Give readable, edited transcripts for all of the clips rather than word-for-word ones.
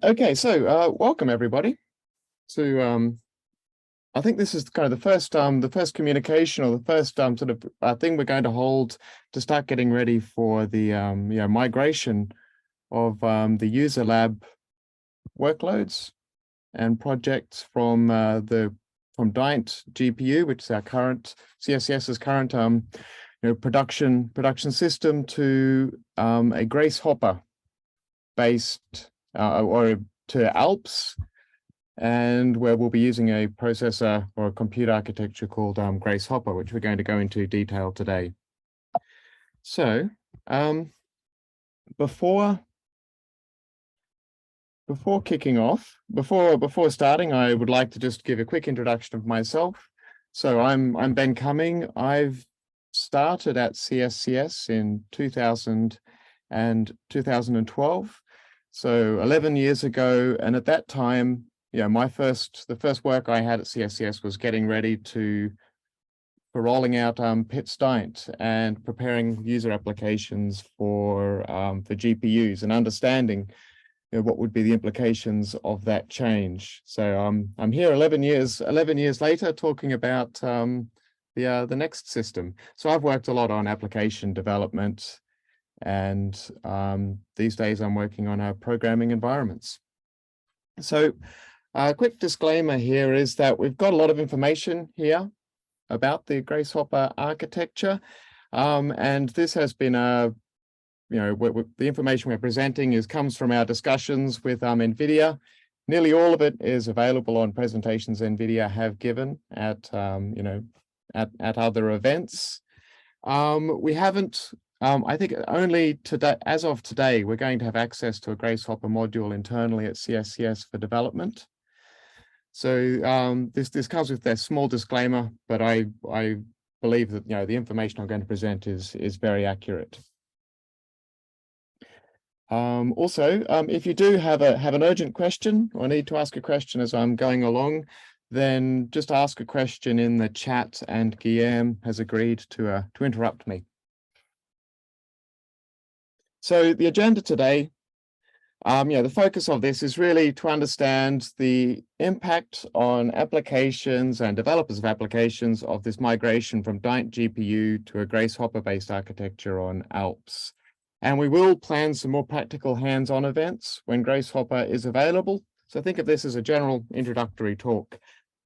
Okay, so welcome everybody to I think this is kind of the first communication, or the first sort of thing we're going to hold to start getting ready for the migration of the user lab workloads and projects from Daint-GPU, which is our current CSCS's current production system, to a Grace-Hopper based or to Alps, and where we'll be using a processor or a computer architecture called Grace-Hopper, which we're going to go into detail today. So before kicking off, before starting, I would like to just give a quick introduction of myself. So I'm Ben Cumming. I've started at CSCS in 2000 and 2012. So 11 years ago, and at that time, the first work I had at CSCS was getting ready for rolling out PITS Daint and preparing user applications for GPUs and understanding what would be the implications of that change. So I'm here 11 years later talking about the next system. So I've worked a lot on application development, and these days I'm working on programming environments. So a quick disclaimer here is that we've got a lot of information here about the Grace-Hopper architecture, and this has been the information we're presenting comes from our discussions with NVIDIA. Nearly all of it is available on presentations NVIDIA have given at other events. We haven't. I think only today, as of today, we're going to have access to a Grace-Hopper module internally at CSCS for development. So this comes with a small disclaimer, but I believe that the information I'm going to present is very accurate. Also, if you do have an urgent question or need to ask a question as I'm going along, then just ask a question in the chat, and Guillaume has agreed to interrupt me. So the agenda today, the focus of this is really to understand the impact on applications and developers of applications of this migration from Daint-GPU to a Grace-Hopper based architecture on Alps. And we will plan some more practical hands-on events when Grace-Hopper is available. So think of this as a general introductory talk.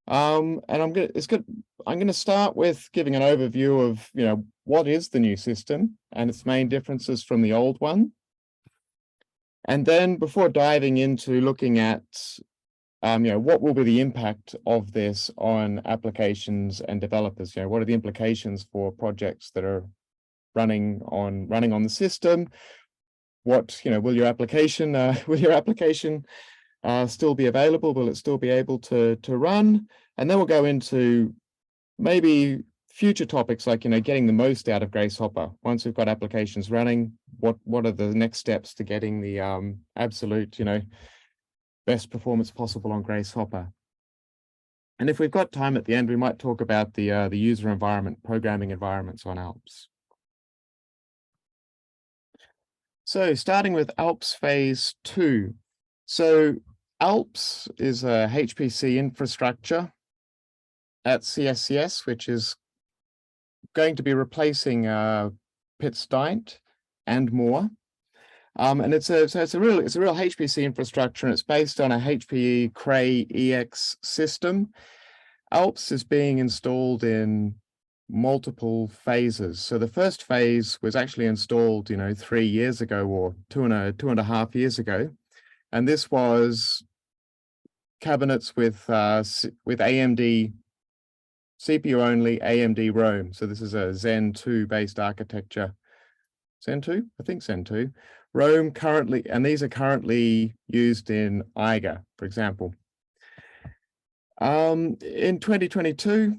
And I'm going to start with giving an overview of what is the new system and its main differences from the old one. And then before diving into looking at what will be the impact of this on applications and developers, what are the implications for projects that are running on the system? What will your application still be available? Will it still be able to run? And then we'll go into maybe future topics like getting the most out of Grace-Hopper. Once we've got applications running, what are the next steps to getting the absolute best performance possible on Grace-Hopper? And if we've got time at the end, we might talk about the user environment, programming environments on Alps. So starting with Alps phase 2. So Alps is a HPC infrastructure at CSCS, which is going to be replacing PITS Daint and more. And it's a real HPC infrastructure, and it's based on a HPE Cray EX system. Alps is being installed in multiple phases. So the first phase was actually installed 3 years ago, or two and a half years ago. And this was cabinets with AMD CPU only, AMD Rome. So this is a Zen 2 based architecture. Zen 2? I think Zen 2. Rome currently, and these are currently used in IGA, for example. In 2022,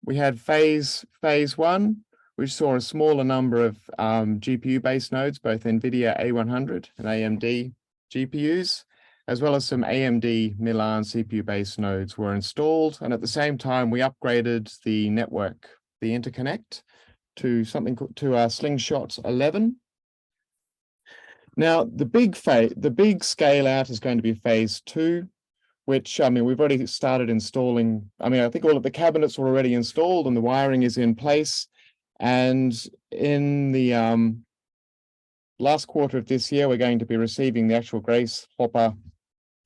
we had phase 1, which saw a smaller number of GPU-based nodes, both NVIDIA A100 and AMD GPUs, as well as some AMD Milan CPU-based nodes were installed. And at the same time, we upgraded the network, the interconnect, to something called Slingshot 11. Now, the big scale out is going to be phase 2, which, I mean, we've already started installing. I mean, I think all of the cabinets are already installed and the wiring is in place. And in the last quarter of this year, we're going to be receiving the actual Grace-Hopper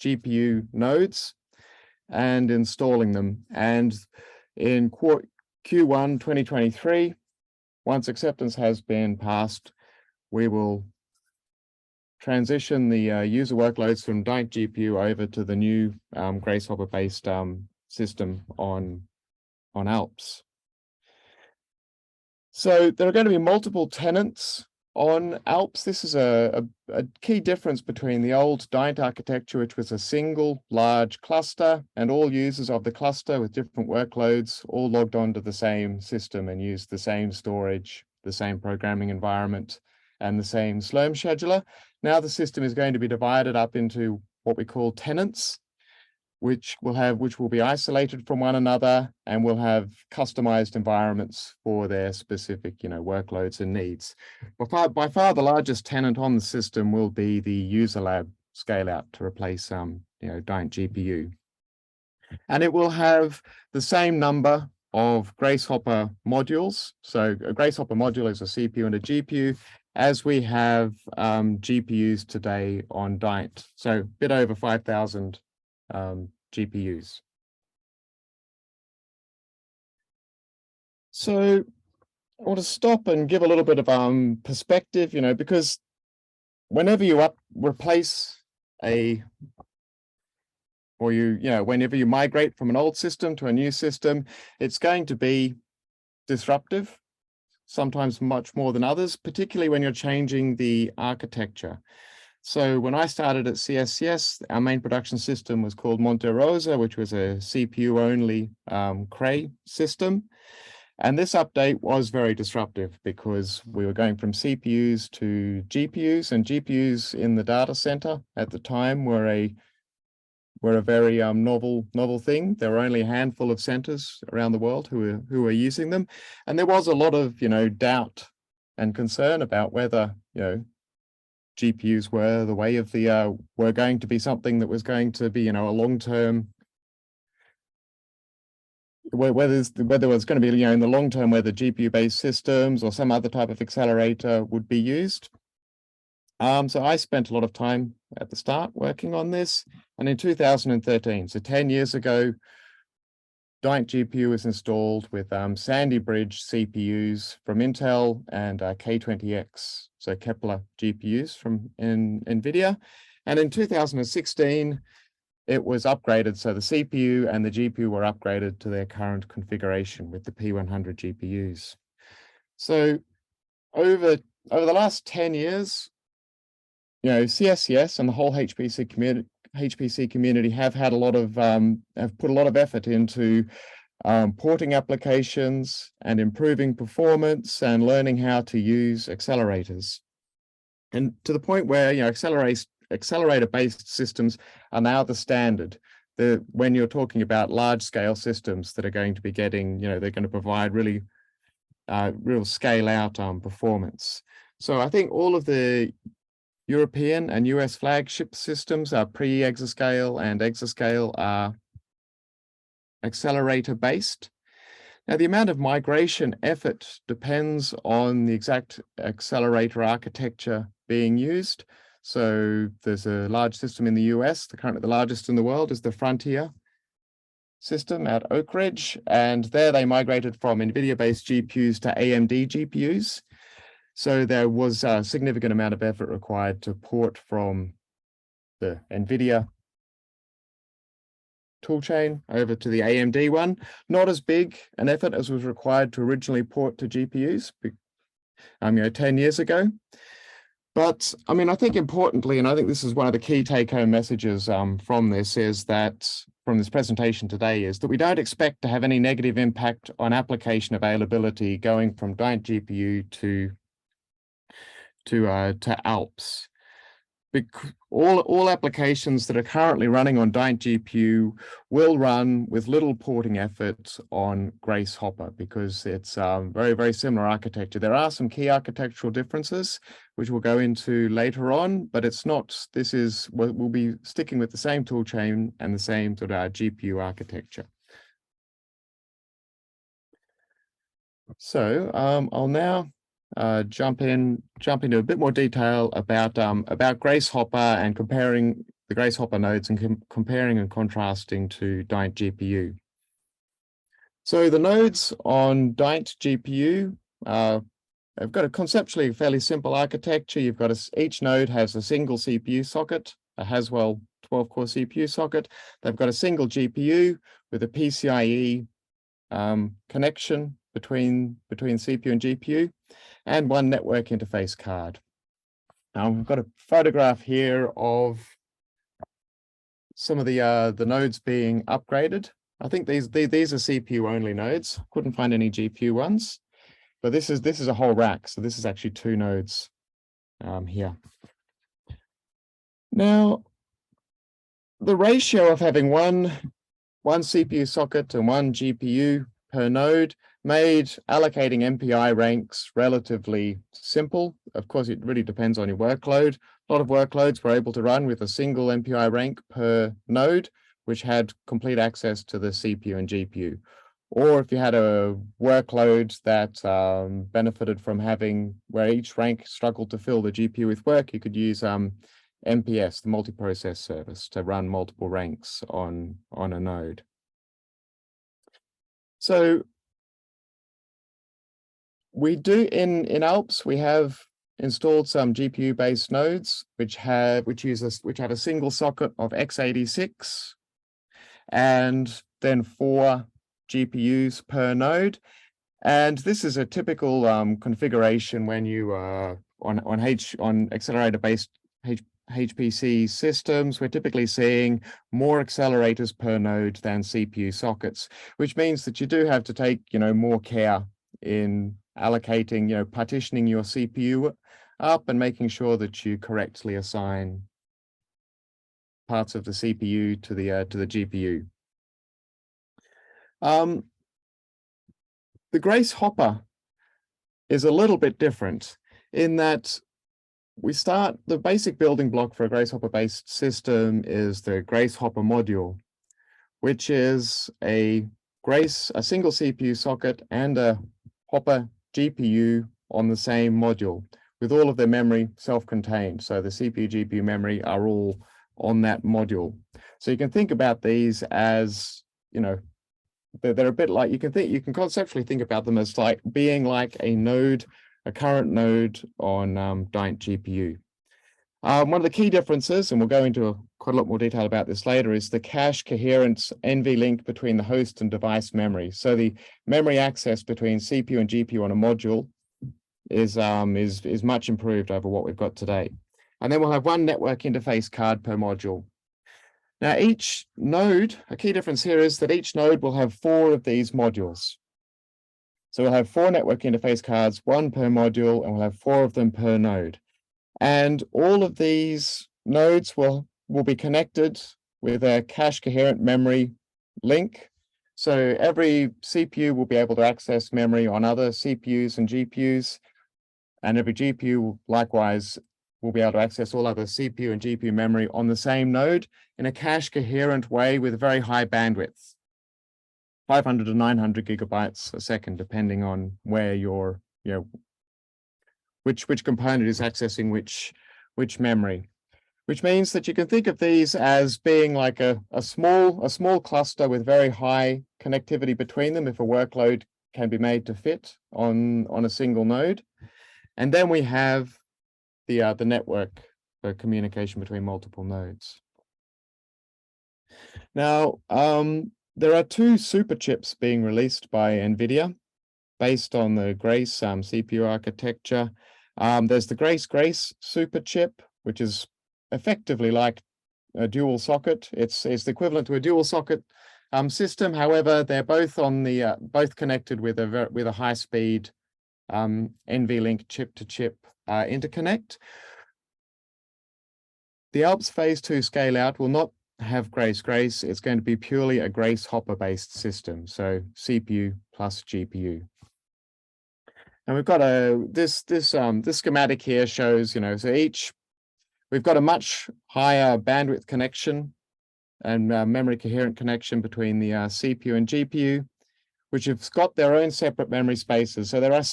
GPU nodes and installing them. And in Q1 2023, once acceptance has been passed, we will transition the user workloads from Daint-GPU over to the new Grace-Hopper based system on Alps. So there are going to be multiple tenants on Alps. This is a key difference between the old Daint architecture, which was a single large cluster, and all users of the cluster with different workloads all logged onto the same system and used the same storage, the same programming environment, and the same Slurm scheduler. Now the system is going to be divided up into what we call tenants, which will be isolated from one another and will have customized environments for their specific, workloads and needs. By far the largest tenant on the system will be the user lab scale out to replace Daint-GPU. And it will have the same number of Grace-Hopper modules. So a Grace-Hopper module is a CPU and a GPU, as we have GPUs today on Daint. So a bit over 5,000 GPUs. So I want to stop and give a little bit of perspective, because whenever you replace whenever you migrate from an old system to a new system, it's going to be disruptive, sometimes much more than others, particularly when you're changing the architecture. So when I started at CSCS, our main production system was called Monte Rosa, which was a CPU-only Cray system. And this update was very disruptive because we were going from CPUs to GPUs, and GPUs in the data center at the time were a very novel thing. There were only a handful of centers around the world who were using them, and there was a lot of doubt and concern about whether GPUs were the way of were going to be something that was going to be, a long-term, whether it was going to be, in the long term, whether GPU-based systems or some other type of accelerator would be used. So I spent a lot of time at the start working on this, and in 2013, so 10 years ago, Daint-GPU was installed with Sandy Bridge CPUs from Intel and K20X, so Kepler GPUs from NVIDIA. And in 2016, it was upgraded. So the CPU and the GPU were upgraded to their current configuration with the P100 GPUs. So over the last 10 years, CSCS and the whole HPC community have had have put a lot of effort into porting applications and improving performance and learning how to use accelerators. And to the point where, accelerator-based systems are now the standard. When you're talking about large-scale systems that are going to be getting, they're going to provide really real scale-out performance. So I think all of the European and US flagship systems are pre-exascale and exascale are accelerator-based. Now, the amount of migration effort depends on the exact accelerator architecture being used. So there's a large system in the US, currently the largest in the world is the Frontier system at Oak Ridge, and there they migrated from NVIDIA-based GPUs to AMD GPUs. So there was a significant amount of effort required to port from the NVIDIA toolchain over to the AMD one. Not as big an effort as was required to originally port to GPUs, 10 years ago. But I mean, I think importantly, and I think this is one of the key take-home messages from this presentation today, is that we don't expect to have any negative impact on application availability going from Daint-GPU to Alps. all applications that are currently running on Daint-GPU will run with little porting effort on Grace-Hopper because it's very, very similar architecture. There are some key architectural differences, which we'll go into later on, but it's not, we'll be sticking with the same tool chain and the same sort of GPU architecture. So I'll now jump into a bit more detail about Grace-Hopper and comparing the Grace-Hopper nodes and comparing and contrasting to Daint-GPU. So the nodes on Daint-GPU have got a conceptually fairly simple architecture. You've got each node has a single CPU socket, a Haswell 12-core CPU socket. They've got a single GPU with a PCIe connection between CPU and GPU, and one network interface card. Now we've got a photograph here of some of the nodes being upgraded. I think these are CPU only nodes. Couldn't find any GPU ones, but this is a whole rack. So this is actually 2 nodes here. Now, the ratio of having one CPU socket and one GPU per node made allocating MPI ranks relatively simple. Of course, it really depends on your workload. A lot of workloads were able to run with a single MPI rank per node, which had complete access to the CPU and GPU. Or if you had a workload that benefited from having where each rank struggled to fill the GPU with work, you could use MPS, the multiprocess service, to run multiple ranks on a node. So we do in Alps, we have installed some GPU-based nodes which have a single socket of x86 and then 4 GPUs per node. And this is a typical configuration when you are on accelerator-based HPC systems. We're typically seeing more accelerators per node than CPU sockets, which means that you do have to take more care in allocating, partitioning your CPU up and making sure that you correctly assign parts of the CPU to the GPU. The Grace-Hopper is a little bit different in that the basic building block for a Grace-Hopper-based system is the Grace-Hopper module, which is a single CPU socket and a Hopper GPU on the same module, with all of their memory self-contained. So the CPU, GPU memory are all on that module. So you can think about these as, they're a bit like, you can conceptually think about them as like being like a current node on Daint-GPU. One of the key differences, and we'll go into quite a lot more detail about this later, is the cache coherence NVLink between the host and device memory. So the memory access between CPU and GPU on a module is much improved over what we've got today. And then we'll have one network interface card per module. Now each node, a key difference here is that each node will have 4 of these modules. So we'll have 4 network interface cards, 1 per module, and we'll have 4 of them per node. And all of these nodes will be connected with a cache coherent memory link. So every CPU will be able to access memory on other CPUs and GPUs, and every GPU likewise will be able to access all other CPU and GPU memory on the same node in a cache coherent way with very high bandwidth, 500 to 900 gigabytes a second, depending on where which component is accessing which memory, which means that you can think of these as being like a small cluster with very high connectivity between them if a workload can be made to fit on a single node. And then we have the network for communication between multiple nodes. Now, there are 2 super chips being released by NVIDIA based on the Grace CPU architecture. There's the Grace super chip, which is effectively like a dual socket. It's the equivalent to a dual socket system. However, they're both both connected with a high speed NVLink chip to chip interconnect. The Alps phase 2 scale out will not have Grace. It's going to be purely a Grace-Hopper based system. So CPU plus GPU. And we've got this schematic here shows, so we've got a much higher bandwidth connection and memory coherent connection between the CPU and GPU, which have got their own separate memory spaces. So there are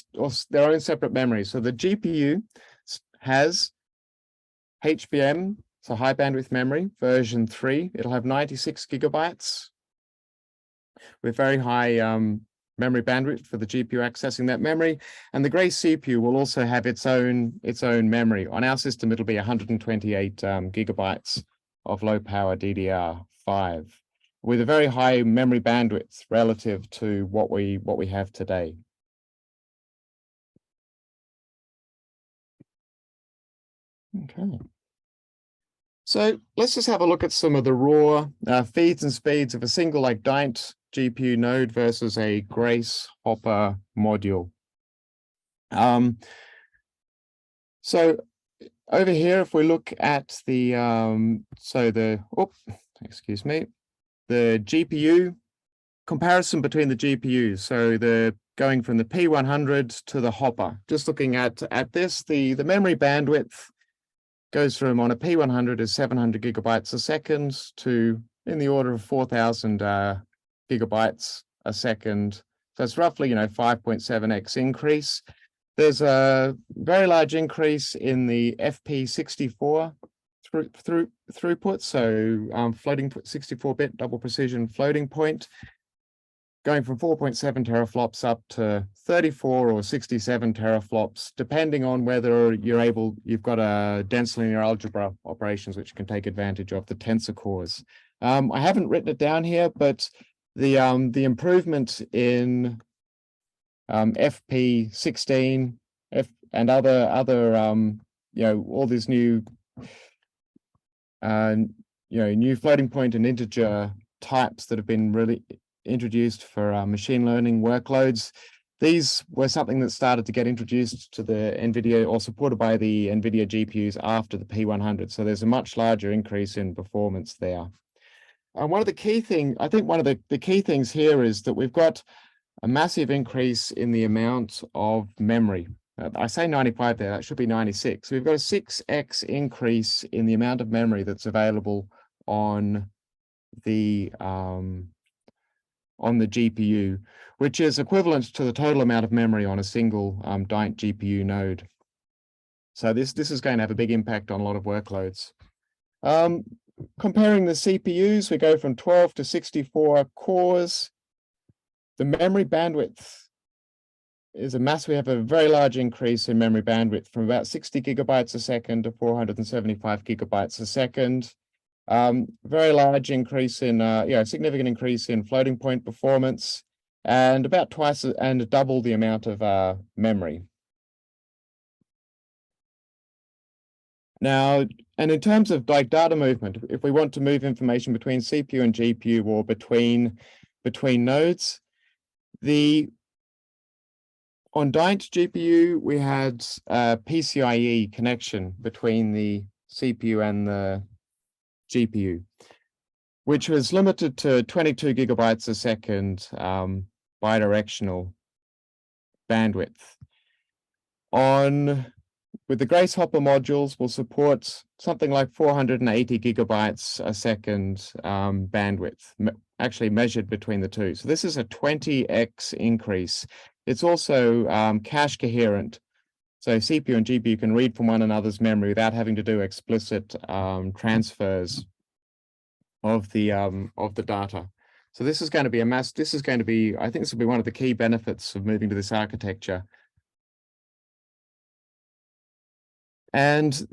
their own separate memories. So the GPU has HBM, so high bandwidth memory, version 3. It'll have 96 gigabytes with very high memory bandwidth for the GPU accessing that memory. And the Grace CPU will also have its own memory. On our system, it'll be 128 gigabytes of low power DDR5 with a very high memory bandwidth relative to what we have today. Okay. So let's just have a look at some of the raw feeds and speeds of a single like Daint-GPU node versus a Grace-Hopper module. So over here, if we look at the the GPU comparison between the GPUs. So the going from the P100 to the Hopper. Just looking at this, the memory bandwidth goes from on a P100 is 700 gigabytes a second to in the order of 4,000 gigabytes a second. So it's roughly 5.7x increase. There's a very large increase in the FP64 throughput, so floating 64-bit double precision floating point, going from 4.7 teraflops up to 34 or 67 teraflops, depending on whether you've got a dense linear algebra operations, which can take advantage of the tensor cores. I haven't written it down here, but the improvement in FP16 and other all these new new floating point and integer types that have been really introduced for machine learning workloads. These were something that started to get introduced to the NVIDIA or supported by the NVIDIA GPUs after the P100. So there's a much larger increase in performance there. And one of the key things here is that we've got a massive increase in the amount of memory. I say 95 there, that should be 96. So we've got a 6x increase in the amount of memory that's available on the GPU, which is equivalent to the total amount of memory on a single Daint-GPU node. So this is going to have a big impact on a lot of workloads. Comparing the CPUs, we go from 12 to 64 cores. The memory bandwidth is we have a very large increase in memory bandwidth from about 60 gigabytes a second to 475 gigabytes a second. Very large increase in, significant increase in floating point performance, and about twice and double the amount of memory. Now, and in terms of like data movement, if we want to move information between CPU and GPU or between nodes, on Daint-GPU, we had a PCIe connection between the CPU and the GPU, which was limited to 22 gigabytes a second bidirectional bandwidth. With the Grace-Hopper modules, we'll support something like 480 gigabytes a second bandwidth, actually measured between the two. So this is a 20x increase. It's also cache coherent. So CPU and GPU can read from one another's memory without having to do explicit transfers of the data. So this is going to be I think this will be one of the key benefits of moving to this architecture. And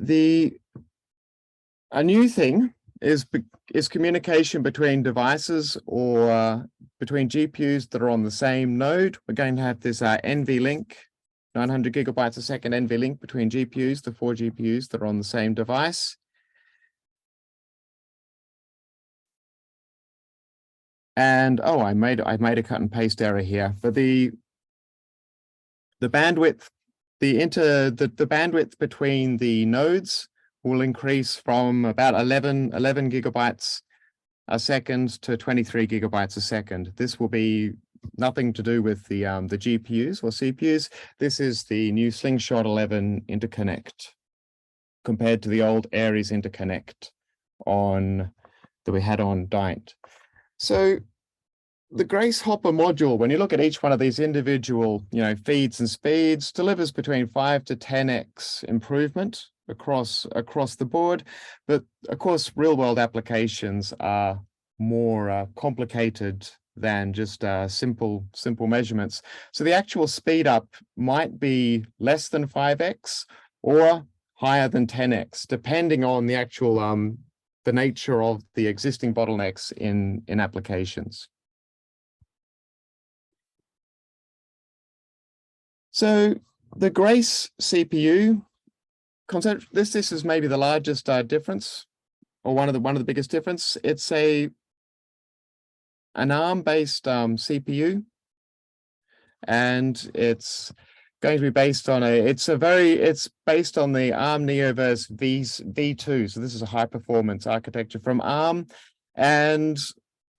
a new thing is communication between devices or between GPUs that are on the same node. We're going to have this NVLink, 900 gigabytes a second NVLink between GPUs, the 4 GPUs that are on the same device. And I made a cut and paste error here. But the bandwidth, the bandwidth between the nodes will increase from about 11 gigabytes a second to 23 gigabytes a second. This will be nothing to do with the GPUs or CPUs. This is the new Slingshot 11 interconnect compared to the old Aries interconnect that we had on Daint. So the Grace-Hopper module, when you look at each one of these individual, feeds and speeds, delivers between 5 to 10x improvement across the board. But of course, real-world applications are more complicated than just simple measurements. So the actual speed up might be less than 5x or higher than 10x, depending on the actual the nature of the existing bottlenecks in applications. So the Grace CPU concept, this is maybe the largest difference, or one of the biggest difference. It's an ARM-based CPU, and it's going to be based on it's based on the ARM Neoverse V2. So this is a high performance architecture from ARM. And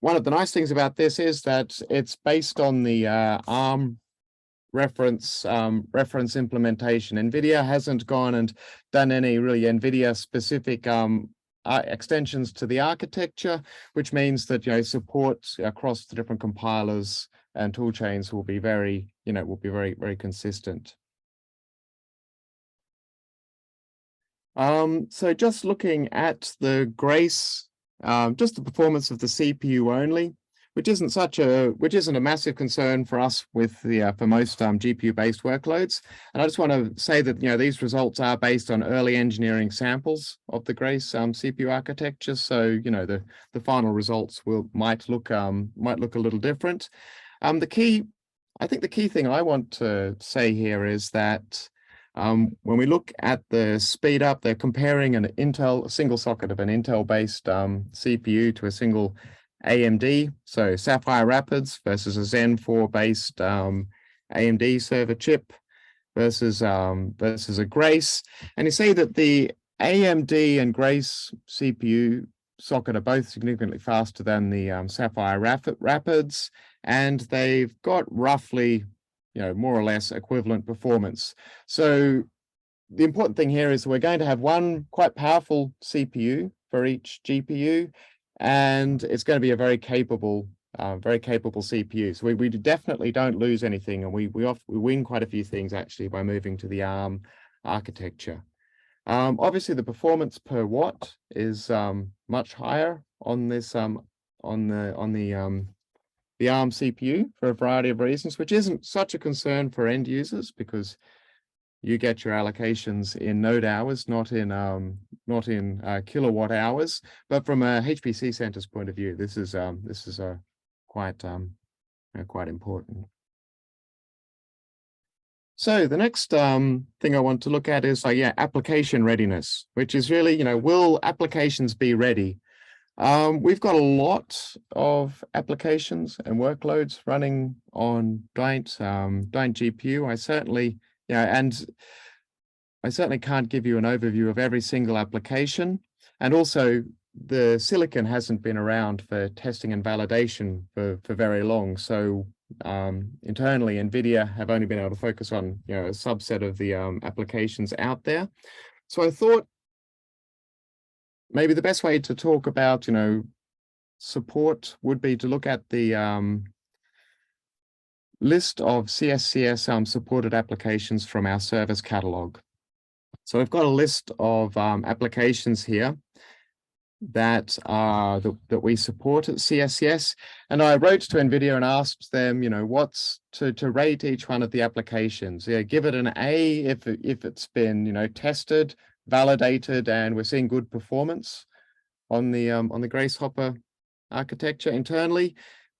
one of the nice things about this is that it's based on the ARM reference implementation. NVIDIA hasn't gone and done any really NVIDIA specific extensions to the architecture, which means that support across the different compilers and tool chains will be very very consistent. So just looking at the Grace, just the performance of the CPU only, which isn't a massive concern for us with for most GPU-based workloads. And I just want to say that these results are based on early engineering samples of the Grace CPU architecture. So the final results might look a little different. I think the key thing I want to say here is that when we look at the speed up, they're comparing a single socket of an Intel-based CPU to a single AMD, so Sapphire Rapids versus a Zen 4-based AMD server chip versus a Grace. And you see that the AMD and Grace CPU socket are both significantly faster than the Sapphire Rapids, and they've got roughly, more or less equivalent performance. So the important thing here is we're going to have one quite powerful CPU for each GPU, and it's going to be a very capable CPU. So we definitely don't lose anything, and we win quite a few things actually by moving to the ARM architecture. Obviously, the performance per watt is much higher on this on the ARM CPU for a variety of reasons, which isn't such a concern for end users because you get your allocations in node hours, not in kilowatt hours. But from a HPC center's point of view, this is quite important. So the next thing I want to look at is application readiness, which is really, will applications be ready? We've got a lot of applications and workloads running on Daint-GPU. I certainly can't give you an overview of every single application. And also the silicon hasn't been around for testing and validation for very long. So internally, NVIDIA have only been able to focus on a subset of the applications out there. So I thought maybe the best way to talk about support would be to look at the list of CSCS supported applications from our service catalog. So I've got a list of applications here that we support at CSCS, and I wrote to NVIDIA and asked them, what's to rate each one of the applications. Give it an A if it's been tested, validated, and we're seeing good performance on the Grace-Hopper architecture internally.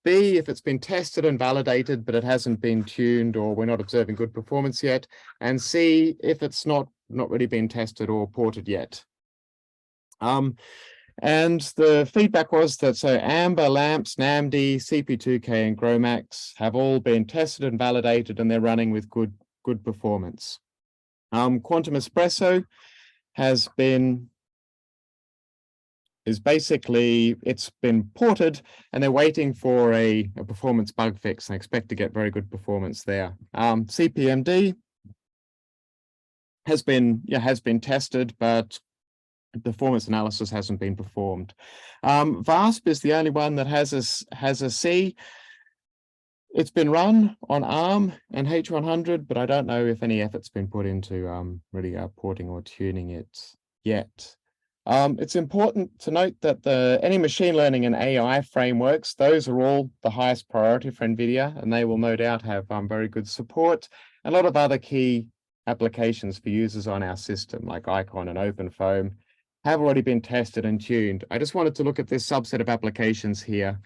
B if it's been tested and validated, but it hasn't been tuned or we're not observing good performance yet. And C if it's not really been tested or ported yet. And the feedback was that Amber, Lamps, NAMD, CP2K, and GROMAX have all been tested and validated, and they're running with good performance. Quantum Espresso has been is basically it's been ported and they're waiting for a performance bug fix and expect to get very good performance there. CPMD has been tested, but performance analysis hasn't been performed. VASP is the only one that has a C. It's been run on ARM and H100, but I don't know if any effort's been put into really porting or tuning it yet. It's important to note that any machine learning and AI frameworks, those are all the highest priority for NVIDIA, and they will no doubt have very good support. A lot of other key applications for users on our system, like Icon and OpenFOAM, have already been tested and tuned. I just wanted to look at this subset of applications here,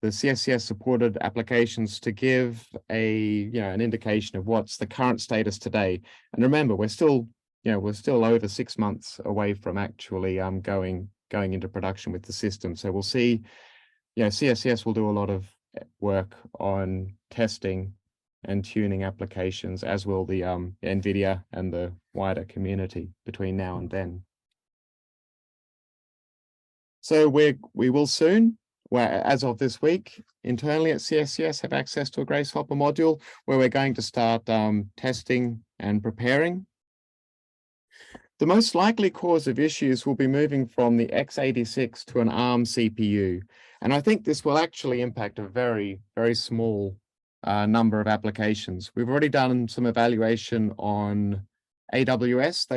the CSCS supported applications, to give an indication of what's the current status today. And remember, we're still over 6 months away from actually going into production with the system. So we'll see, CSCS will do a lot of work on testing and tuning applications, as will the NVIDIA and the wider community between now and then. So we will soon, as of this week, internally at CSCS have access to a Grace-Hopper module where we're going to start testing and preparing. The most likely cause of issues will be moving from the x86 to an ARM CPU. And I think this will actually impact a very, very small number of applications. We've already done some evaluation on AWS.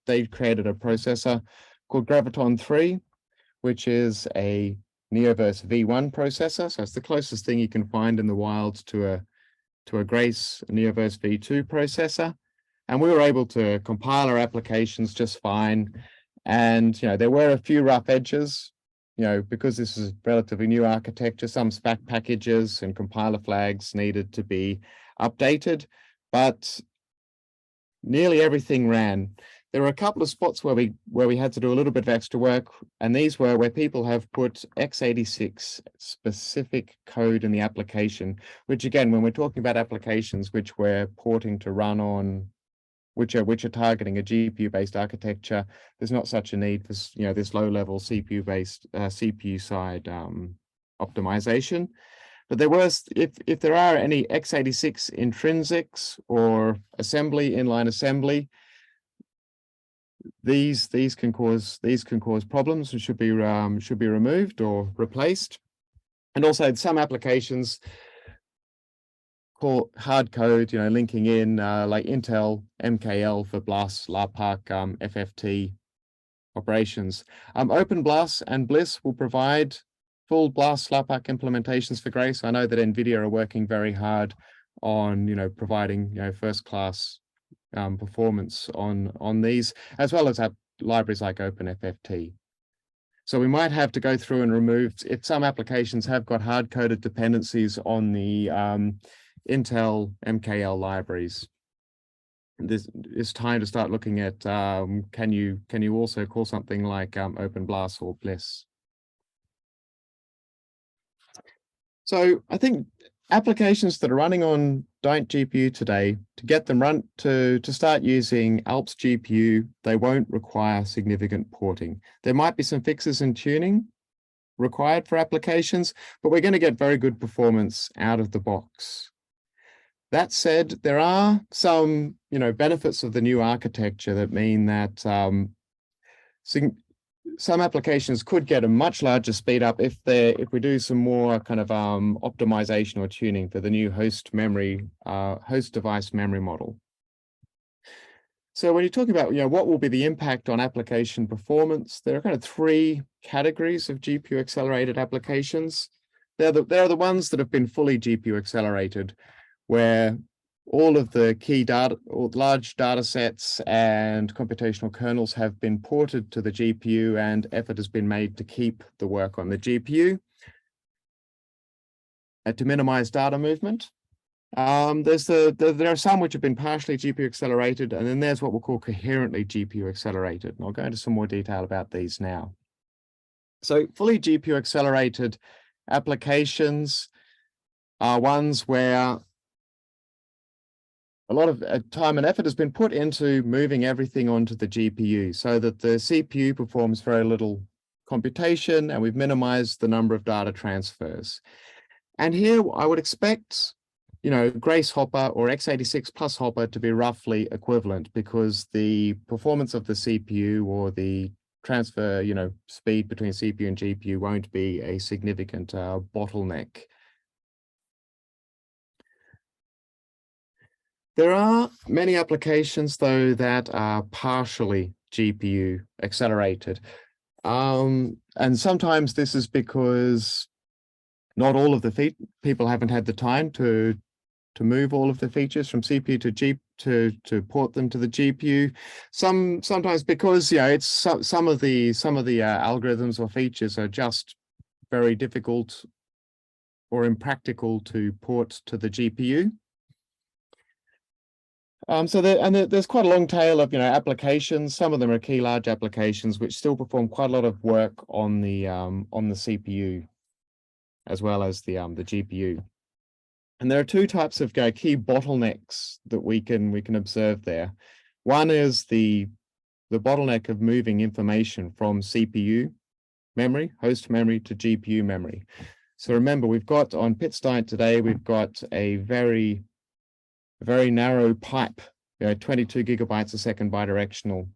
They've created a processor called Graviton 3, which is a Neoverse V1 processor. So it's the closest thing you can find in the wild to a Grace Neoverse V2 processor. And we were able to compile our applications just fine. And, there were a few rough edges, because this is a relatively new architecture, some spec packages and compiler flags needed to be updated, but nearly everything ran. There were a couple of spots where we had to do a little bit of extra work, and these were where people have put x86 specific code in the application, which again, when we're talking about applications which we're porting to run on, which are targeting a GPU-based architecture, there's not such a need for this low-level CPU-based CPU side optimization. But there was, if there are any x86 intrinsics or inline assembly, these can cause problems and should be removed or replaced. And also some applications call hard code, linking in like Intel MKL for BLAS, LAPARK, FFT operations. OpenBLAS and Bliss will provide full BLAS, LAPARK implementations for Grace. I know that NVIDIA are working very hard on providing first-class performance on these, as well as libraries like OpenFFT. So we might have to go through and remove, if some applications have got hard-coded dependencies on the Intel MKL libraries. This is time to start looking at can you also call something like OpenBLAS or Bliss. So I think applications that are running on Daint-GPU today, to get them to start using Alps GPU, they won't require significant porting. There might be some fixes and tuning required for applications, but we're going to get very good performance out of the box. That said, there are some, benefits of the new architecture that mean that some applications could get a much larger speed up if we do some more kind of optimization or tuning for the new host device memory model. So when you're talking about, what will be the impact on application performance, there are kind of 3 categories of GPU accelerated applications. They're the ones that have been fully GPU accelerated, where all of the key data or large data sets and computational kernels have been ported to the GPU and effort has been made to keep the work on the GPU to minimize data movement. There are some which have been partially GPU accelerated, and then there's what we'll call coherently GPU accelerated. And I'll go into some more detail about these now. So fully GPU accelerated applications are ones where a lot of time and effort has been put into moving everything onto the GPU so that the CPU performs very little computation, and we've minimized the number of data transfers. And here I would expect, you know, Grace-Hopper or x86 plus Hopper to be roughly equivalent, because the performance of the CPU or the transfer, you know, speed between CPU and GPU won't be a significant bottleneck. There are many applications, though, that are partially GPU accelerated. And sometimes this is because not all of the people haven't had the time to move all of the features from CPU to port them to the GPU. Sometimes because, you know, it's some of the algorithms or features are just very difficult or impractical to port to the GPU. So there's quite a long tail of, you know, applications. Some of them are key large applications which still perform quite a lot of work on the CPU as well as the GPU. And there are two types of key bottlenecks that we can observe there. One is the bottleneck of moving information from CPU memory, host memory, to GPU memory. So remember, we've got on PITS-Daint today, we've got a very narrow pipe, you know, 22 gigabytes a second bidirectional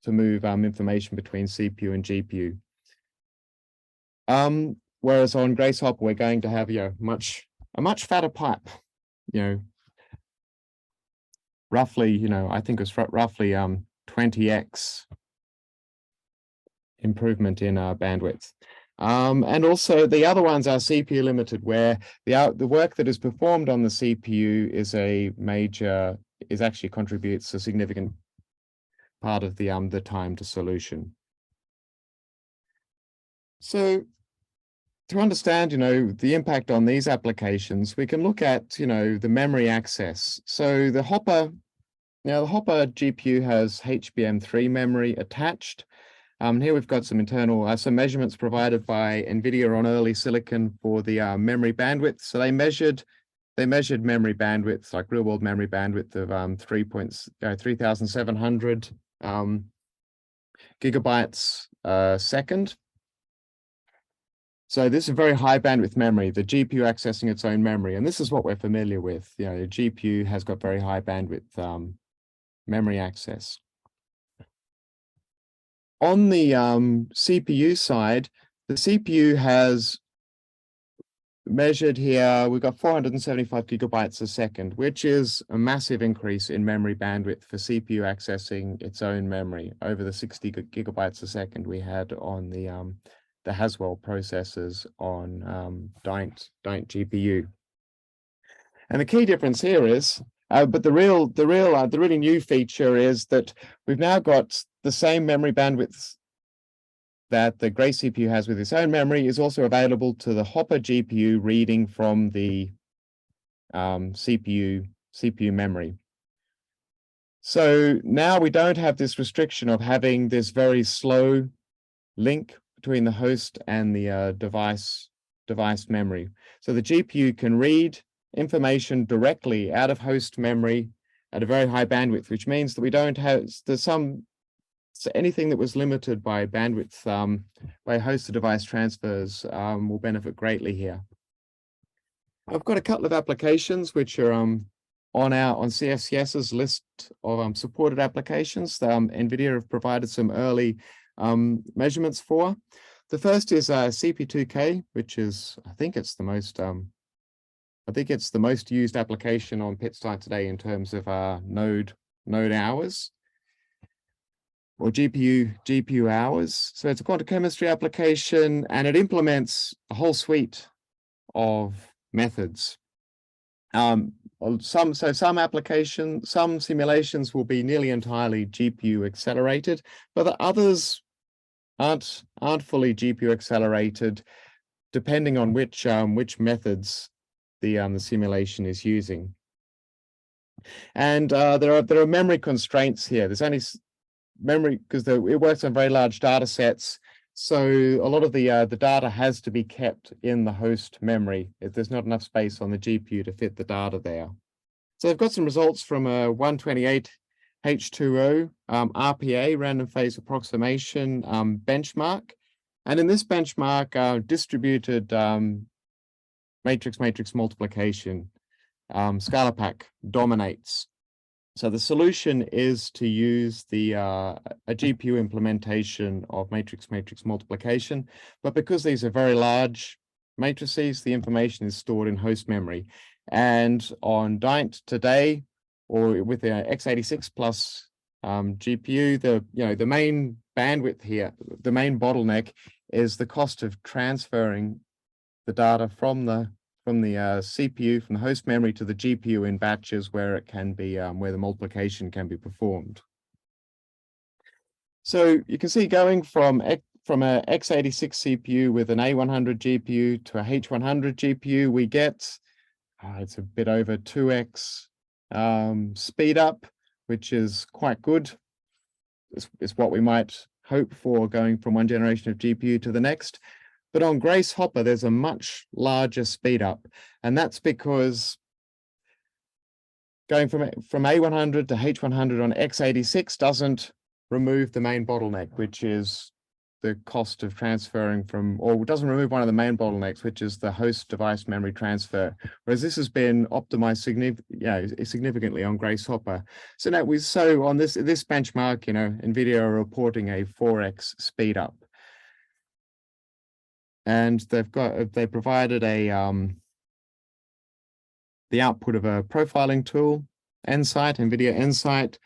to move information between CPU and GPU. Whereas on Grace-Hopper, we're going to have, you know, a much fatter pipe, you know, roughly, you know, I think it was roughly 20x improvement in bandwidth. And also the other ones are CPU limited, where the work that is performed on the CPU actually contributes a significant part of the time to solution. So to understand, you know, the impact on these applications, we can look at, you know, the memory access. So the Hopper GPU has HBM3 memory attached. Here we've got some internal some measurements provided by NVIDIA on early silicon for the memory bandwidth. So they measured memory bandwidth, like real world memory bandwidth of 3,700 gigabytes a second. So this is a very high bandwidth memory, the GPU accessing its own memory, and this is what we're familiar with. You know, the GPU has got very high bandwidth memory access. On the CPU side, the CPU has measured here, we've got 475 gigabytes a second, which is a massive increase in memory bandwidth for CPU accessing its own memory over the 60 gigabytes a second we had on the Haswell processors on Daint-GPU. And the key difference here is, but the really new feature is that we've now got the same memory bandwidth that the Grace CPU has with its own memory is also available to the Hopper GPU reading from the CPU memory. So now we don't have this restriction of having this very slow link between the host and the device memory. So the GPU can read information directly out of host memory at a very high bandwidth, which means that we don't have, so anything that was limited by bandwidth by host to device transfers will benefit greatly here. I've got a couple of applications which are on CSCS's list of supported applications. NVIDIA have provided some early measurements for. The first is CP2K, which is, I think it's the most used application on PITS-Daint today in terms of node hours, or GPU hours. So it's a quantum chemistry application, and it implements a whole suite of methods. Some simulations will be nearly entirely GPU accelerated, but the others aren't fully GPU accelerated, depending on which methods the simulation is using. And there are memory constraints here. There's only memory because it works on very large data sets. So a lot of the data has to be kept in the host memory if there's not enough space on the GPU to fit the data there. So I've got some results from a 128 H2O, RPA, random phase approximation benchmark. And in this benchmark, distributed matrix multiplication, scalar pack dominates. So the solution is to use a GPU implementation of matrix multiplication, but because these are very large matrices, the information is stored in host memory. And on Daint today, or with the x86 plus GPU, the main bandwidth here, the main bottleneck is the cost of transferring the data from the CPU, from the host memory to the GPU in batches where it can be, where the multiplication can be performed. So you can see going from a x86 CPU with an A100 GPU to a H100 GPU, we get, it's a bit over 2x speed up, which is quite good. It's what we might hope for going from one generation of GPU to the next. But on Grace-Hopper, there's a much larger speed up, and that's because going from A100 to H100 on x86 doesn't remove the main bottleneck, which is the cost of transferring from, or doesn't remove one of the main bottlenecks, which is the host device memory transfer. Whereas this has been optimized significantly on Grace-Hopper. So now on this benchmark, NVIDIA are reporting a 4x speed up. And they provided the output of a profiling tool, NVIDIA Insight.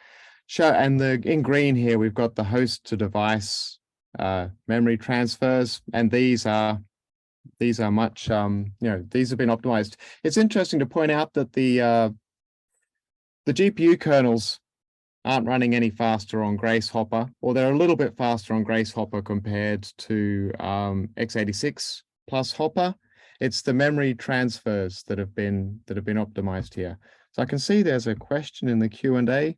And in green here, we've got the host to device memory transfers, and these are much these have been optimized. It's interesting to point out that the GPU kernels aren't running any faster on Grace-Hopper, or they're a little bit faster on Grace-Hopper compared to x86 plus Hopper. It's the memory transfers that have been optimized here. So I can see there's a question in the Q&A.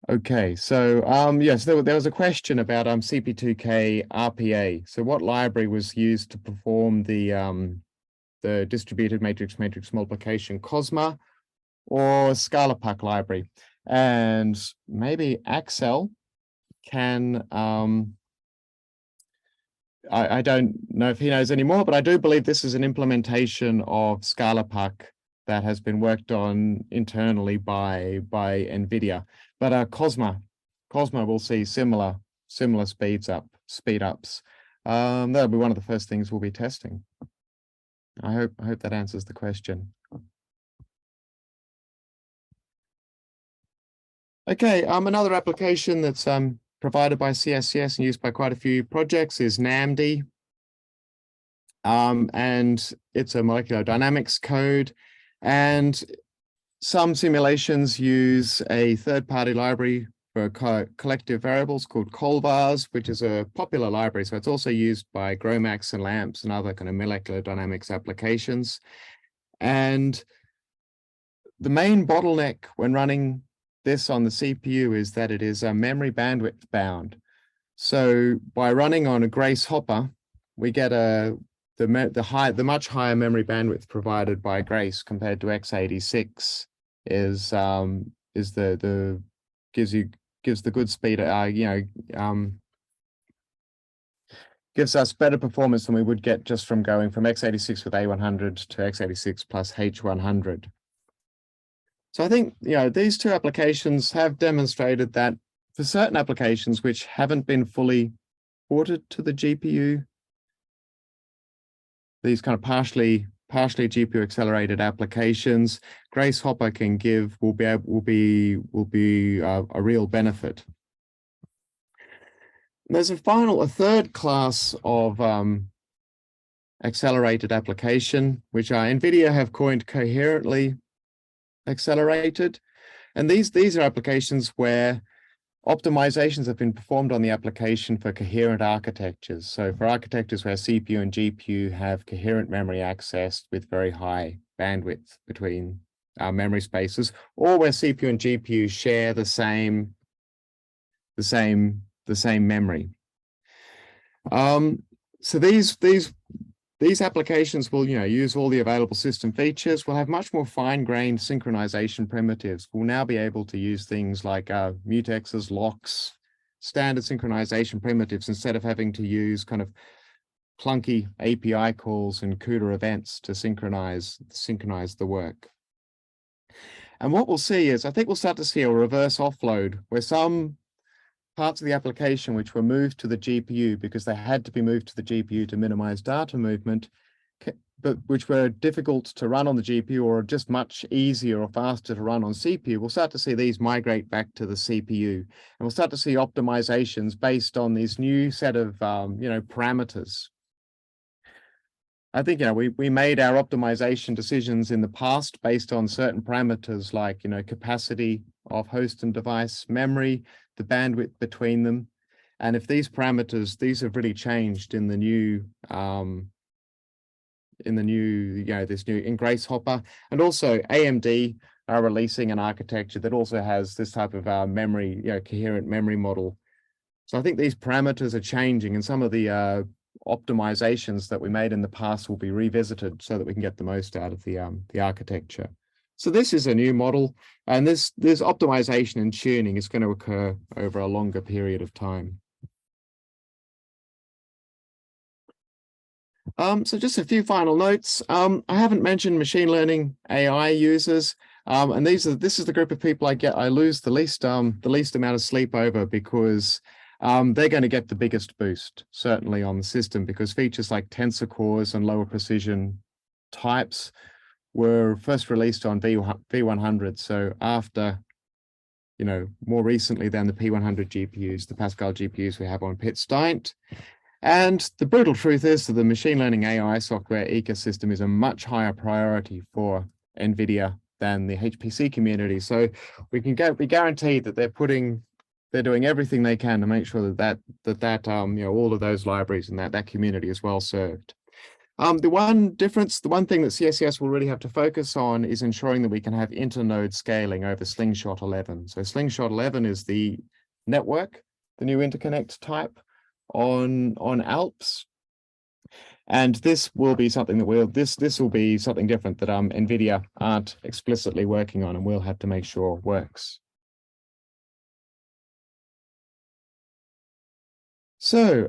Okay, so yes, there was a question about CP2K RPA. So what library was used to perform the distributed matrix multiplication, Cosma or ScalaPack library? And maybe Axel can, I don't know if he knows anymore, but I do believe this is an implementation of ScalaPack that has been worked on internally by NVIDIA. But Cosma will see similar speed ups. That'll be one of the first things we'll be testing. I hope that answers the question. Okay, another application that's provided by CSCS and used by quite a few projects is NAMD. And it's a molecular dynamics code, and some simulations use a third-party library for collective variables called Colvars, which is a popular library. So it's also used by GROMACS and LAMPS and other kind of molecular dynamics applications. And the main bottleneck when running this on the CPU is that it is memory bandwidth bound. So by running on a Grace-Hopper, we get the much higher memory bandwidth provided by Grace compared to x86 gives the good speed, gives us better performance than we would get just from going from x86 with A100 to x86 plus H100. So I think, these two applications have demonstrated that for certain applications which haven't been fully ported to the GPU, these kind of partially GPU accelerated applications, Grace-Hopper will be a real benefit. There's a third class of accelerated application, which NVIDIA have coined coherently accelerated. And these are applications where optimizations have been performed on the application for coherent architectures. So for architectures where CPU and GPU have coherent memory access with very high bandwidth between memory spaces, or where CPU and GPU share the same memory. So these These applications will, use all the available system features. We'll have much more fine-grained synchronization primitives. We'll now be able to use things like mutexes, locks, standard synchronization primitives, instead of having to use kind of clunky API calls and CUDA events to synchronize the work. And what we'll see is, I think we'll start to see a reverse offload, where some parts of the application which were moved to the GPU because they had to be moved to the GPU to minimize data movement, but which were difficult to run on the GPU or just much easier or faster to run on CPU, we'll start to see these migrate back to the CPU. And we'll start to see optimizations based on this new set of, parameters. I think, we made our optimization decisions in the past based on certain parameters like, capacity of host and device, memory, the bandwidth between them. And if these parameters, these have really changed in the new, in Grace-Hopper. And also AMD are releasing an architecture that also has this type of memory, coherent memory model. So I think these parameters are changing, and some of the optimizations that we made in the past will be revisited so that we can get the most out of the architecture. So this is a new model, and this optimization and tuning is going to occur over a longer period of time. So just a few final notes. I haven't mentioned machine learning AI users, and this is the group of people I lose the least amount of sleep over, because they're going to get the biggest boost, certainly on the system, because features like tensor cores and lower precision types were first released on V100. So after, more recently than the P100 GPUs, the Pascal GPUs we have on Pitts Daint. And the brutal truth is that the machine learning AI software ecosystem is a much higher priority for NVIDIA than the HPC community. So we can be guaranteed that they're doing everything they can to make sure that all of those libraries and that community is well served. The one thing that CSCS will really have to focus on is ensuring that we can have internode scaling over Slingshot 11. So Slingshot 11 is the network, the new interconnect type on Alps. And this will be something that this will be something different that NVIDIA aren't explicitly working on, and we'll have to make sure works. So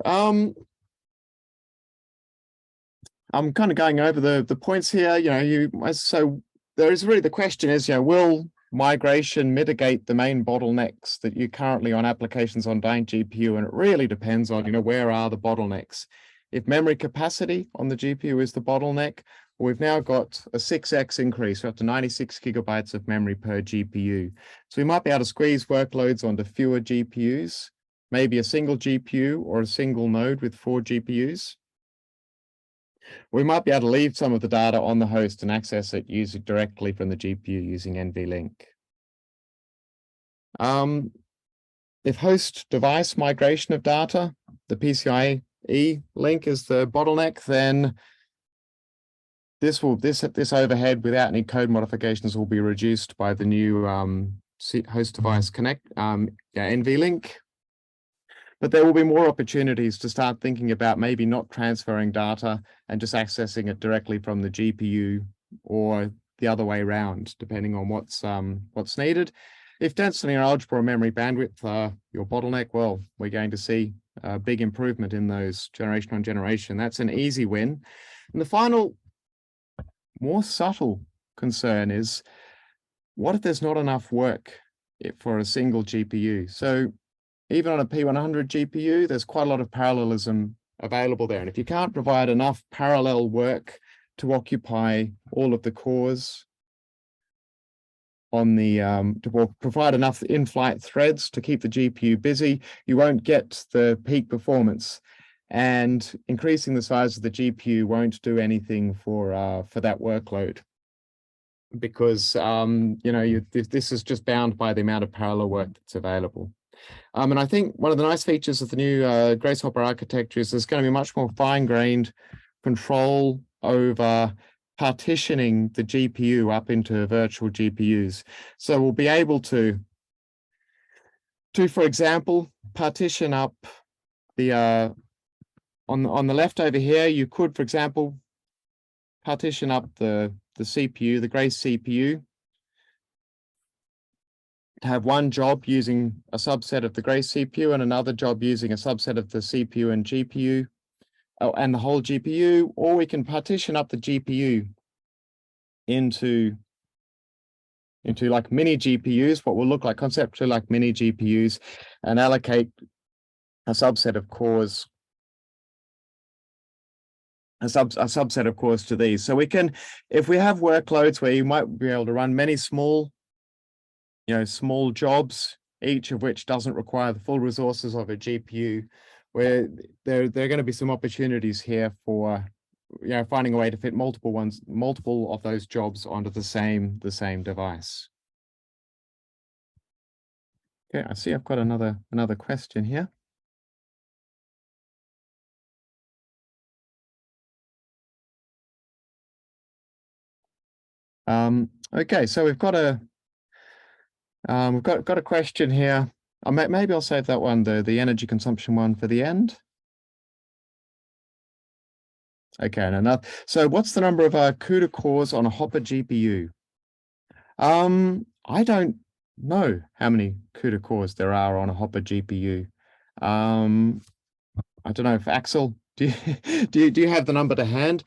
I'm kind of going over the points here. So there is really, the question is, will migration mitigate the main bottlenecks that you currently on applications on Daint-GPU? And it really depends on, where are the bottlenecks. If memory capacity on the GPU is the bottleneck, we've now got a 6x increase, up to 96 gigabytes of memory per GPU. So we might be able to squeeze workloads onto fewer GPUs, maybe a single GPU or a single node with 4 GPUs. We might be able to leave some of the data on the host and access it using directly from the GPU using NVLink. If host device migration of data, the PCIe link is the bottleneck, then this overhead without any code modifications will be reduced by the new host device connect NVLink. But there will be more opportunities to start thinking about maybe not transferring data and just accessing it directly from the GPU, or the other way around, depending on what's needed. If density or algebra or memory bandwidth are your bottleneck, well, we're going to see a big improvement in those generation on generation. That's an easy win. And the final, more subtle concern is, what if there's not enough work for a single GPU? So even on a P100 GPU, there's quite a lot of parallelism available there. And if you can't provide enough parallel work to occupy all of the cores on the, to provide enough in-flight threads to keep the GPU busy, you won't get the peak performance. And increasing the size of the GPU won't do anything for that workload, because this is just bound by the amount of parallel work that's available. And I think one of the nice features of the new Grace-Hopper architecture is there's going to be much more fine-grained control over partitioning the GPU up into virtual GPUs. So we'll be able to, for example, partition up the on the left over here, you could, for example, partition up the CPU, the Grace CPU, to have one job using a subset of the Grace CPU and another job using a subset of the CPU and GPU, and the whole GPU, or we can partition up the GPU into like mini GPUs, what will look like conceptually like mini GPUs, and allocate a subset of cores, a subset of cores to these. So we can, if we have workloads where you might be able to run many small jobs, each of which doesn't require the full resources of a GPU, where there are going to be some opportunities here for finding a way to fit multiple of those jobs onto the same device. Okay, I see I've got another question here. Okay, so we've got a question here. Maybe I'll save that one, the energy consumption one, for the end. Okay, and enough. So what's the number of CUDA cores on a Hopper GPU? I don't know how many CUDA cores there are on a Hopper GPU. I don't know if Axel, do you have the number to hand?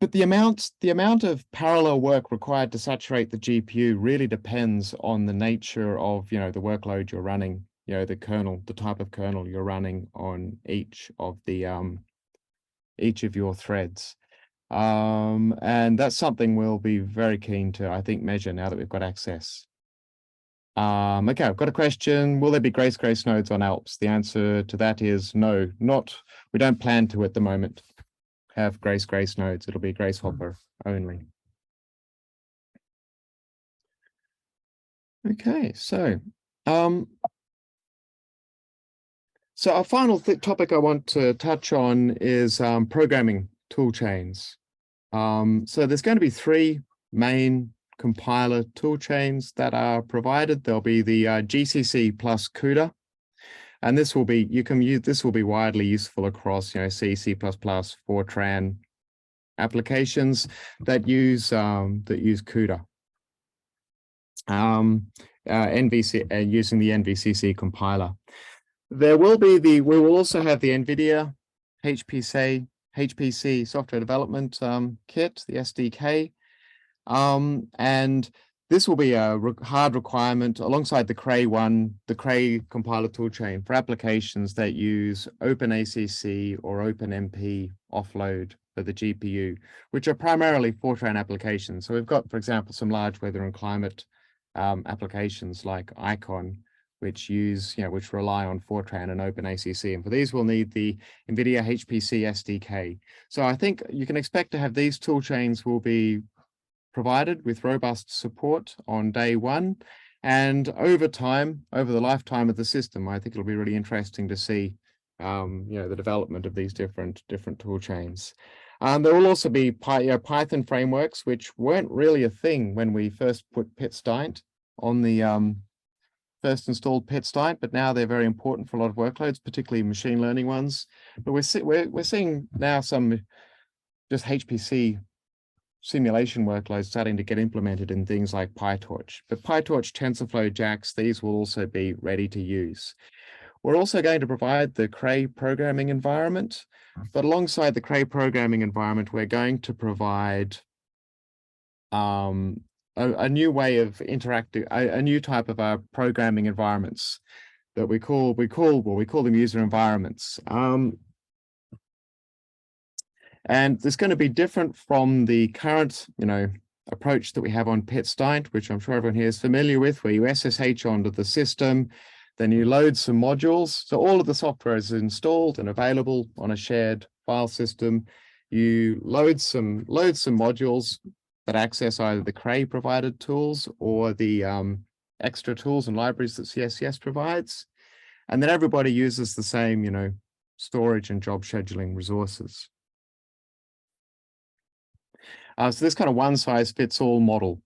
But the amount of parallel work required to saturate the GPU really depends on the nature of the workload you're running, the kernel, the type of kernel you're running on each of your threads. And that's something we'll be very keen to, I think, measure now that we've got access. Okay, I've got a question. Will there be Grace nodes on Alps? The answer to that is no, we don't plan to at the moment have Grace nodes. It'll be Grace-Hopper only. Okay, so our final topic I want to touch on is programming tool chains. So there's going to be three main compiler tool chains that are provided. There'll be the GCC plus CUDA, and this will be widely useful across C, C++, Fortran applications that use CUDA. Using the NVCC compiler. We will also have the NVIDIA HPC software development kit, the SDK. And this will be a hard requirement alongside the Cray compiler toolchain for applications that use OpenACC or OpenMP offload for the GPU, which are primarily Fortran applications. So we've got, for example, some large weather and climate applications like Icon, which rely on Fortran and OpenACC. And for these, we'll need the NVIDIA HPC SDK. So I think you can expect to have these tool chains will be provided with robust support on day one. And over time, over the lifetime of the system, I think it'll be really interesting to see the development of these different tool chains. There will also be Python frameworks, which weren't really a thing when we first put PITS-Daint on the first installed PITS-Daint, but now they're very important for a lot of workloads, particularly machine learning ones. But we're seeing now some just HPC simulation workloads starting to get implemented in things like PyTorch. But PyTorch, TensorFlow, JAX, these will also be ready to use. We're also going to provide the Cray programming environment, but alongside the Cray programming environment, we're going to provide a new way of interacting, a new type of programming environments that we call them user environments. And it's going to be different from the current, approach that we have on PITS-Daint, which I'm sure everyone here is familiar with, where you SSH onto the system, then you load some modules. So all of the software is installed and available on a shared file system. You load some modules that access either the Cray provided tools or the extra tools and libraries that CSCS provides. And then everybody uses the same, storage and job scheduling resources. So this kind of one-size-fits-all model.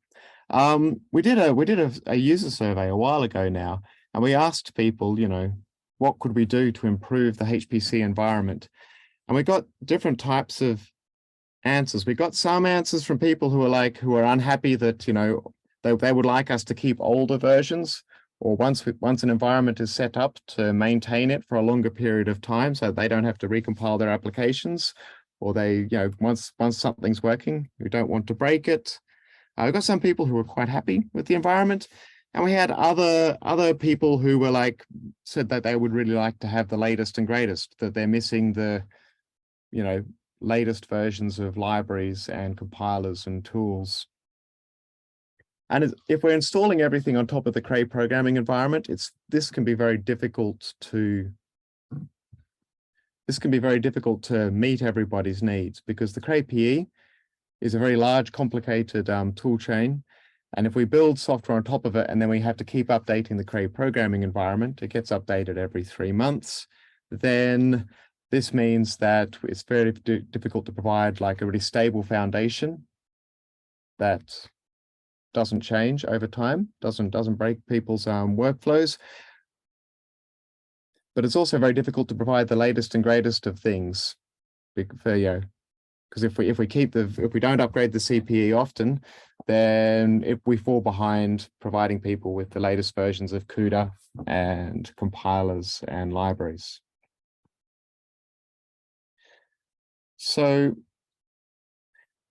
We did a user survey a while ago now, and we asked people, what could we do to improve the HPC environment? And we got different types of answers. We got some answers from people who are unhappy that, they would like us to keep older versions, or once an environment is set up, to maintain it for a longer period of time so they don't have to recompile their applications, or they, once something's working, we don't want to break it. We've got some people who were quite happy with the environment, and we had other people who were said that they would really like to have the latest and greatest, that they're missing the, latest versions of libraries and compilers and tools. And if we're installing everything on top of the Cray programming environment, this can be very difficult to meet everybody's needs, because the Cray PE is a very large, complicated tool chain. And if we build software on top of it, and then we have to keep updating the Cray programming environment, it gets updated every 3 months, then this means that it's very difficult to provide a really stable foundation that doesn't change over time, doesn't break people's workflows. But it's also very difficult to provide the latest and greatest of things, because if we don't upgrade the CPE often, then if we fall behind providing people with the latest versions of CUDA and compilers and libraries. So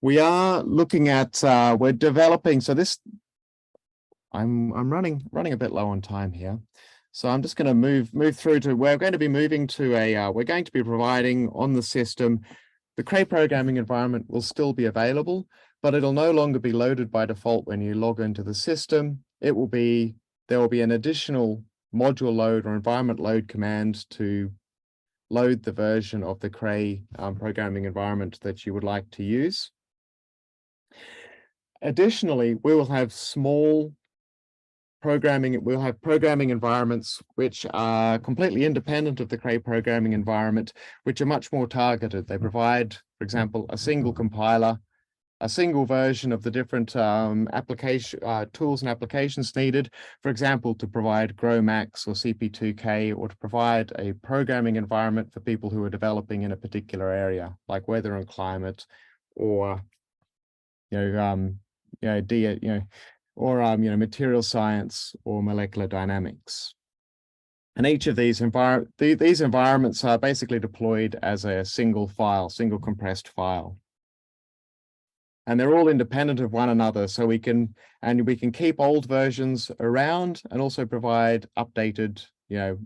we are looking at, we're developing, so this, I'm running a bit low on time here. So I'm just going to move through to, we're going to be moving to we're going to be providing on the system, the Cray programming environment will still be available, but it'll no longer be loaded by default when you log into the system. There will be an additional module load or environment load command to load the version of the Cray programming environment that you would like to use. Additionally, we'll have programming environments which are completely independent of the Cray programming environment, which are much more targeted. They provide, for example, a single compiler, a single version of the different tools and applications needed, for example, to provide GROMACS or CP2K, or to provide a programming environment for people who are developing in a particular area, like weather and climate, or material science or molecular dynamics. And each of these environments are basically deployed as a single compressed file. And they're all independent of one another, so we can keep old versions around and also provide updated,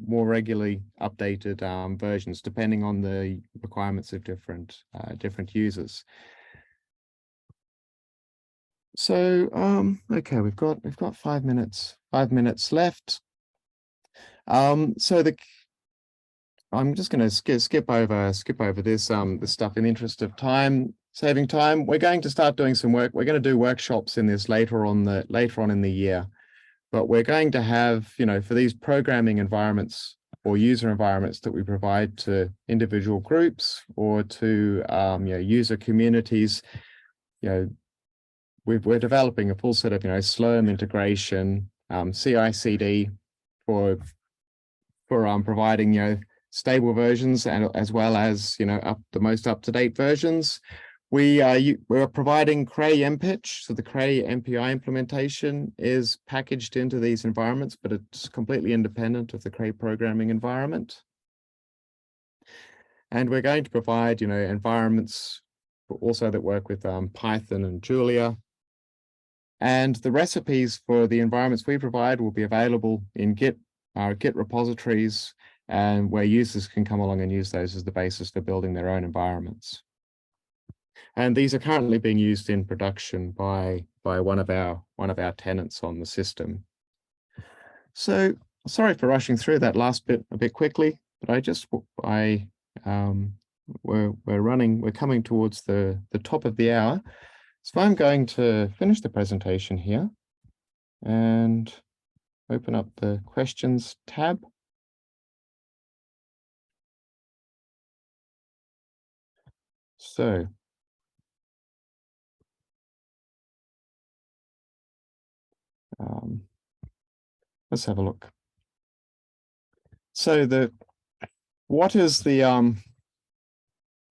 more regularly updated versions, depending on the requirements of different users. So, okay, we've got 5 minutes left. So I'm just going to skip over this stuff in the interest of time, saving time. We're going to start doing some work. We're going to do workshops in this later on in the year, but we're going to have, for these programming environments or user environments that we provide to individual groups or to user communities, we're developing a full set of Slurm integration, CI/CD for providing stable versions, and as well as the most up-to-date versions. We're providing Cray MPitch, so the Cray MPI implementation is packaged into these environments, but it's completely independent of the Cray programming environment. And we're going to provide environments also that work with Python and Julia. And the recipes for the environments we provide will be available in our Git repositories, and where users can come along and use those as the basis for building their own environments. And these are currently being used in production by one of our tenants on the system. So sorry for rushing through that last bit a bit quickly, but we're coming towards the top of the hour. So I'm going to finish the presentation here and open up the questions tab. So let's have a look. So what is the